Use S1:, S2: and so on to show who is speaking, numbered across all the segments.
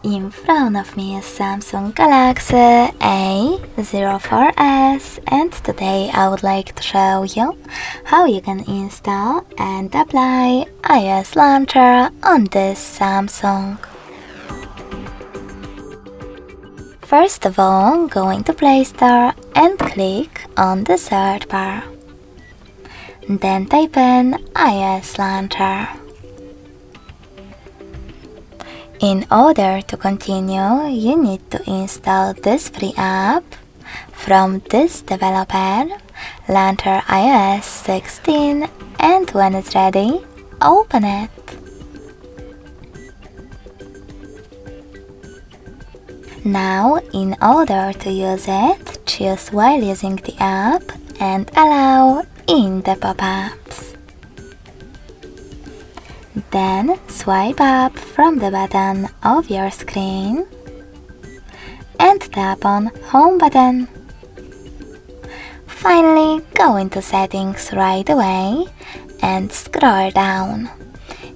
S1: In front of me is Samsung Galaxy A04s, and today I would like to show you how you can install and apply iOS launcher on this Samsung. First of all, go into Play Store and click on the search bar. Then type in iOS launcher. In order to continue, you need to install this free app from this developer, Launcher iOS 16, and when it's ready, open it. Now, in order to use it, choose while using the app and allow in the pop-ups. Then swipe up from the bottom of your screen and tap on Home button. Finally, go into Settings right away and scroll down.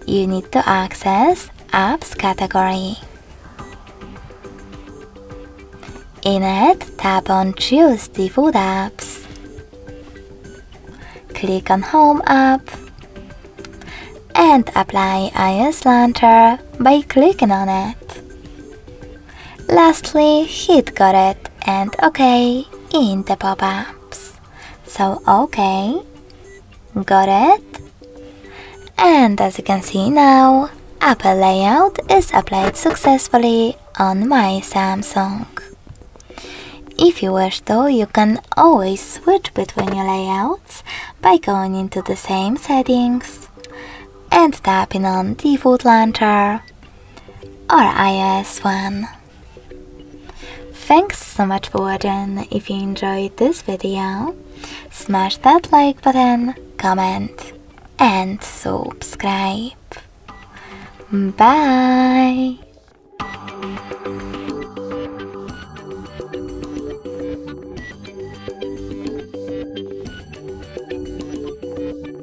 S1: You need to access Apps category. In it, tap on Choose Default Apps. Click on Home app and apply iOS launcher by clicking on it. Lastly, hit Got it and OK in the pop-ups. So OK, got it, and as you can see now, Apple layout is applied successfully on my Samsung. If you wish to, you can always switch between your layouts by going into the same settings and tapping on Default Launcher or iOS one. Thanks so much for watching. If you enjoyed this video, smash that like button, comment and subscribe. Bye!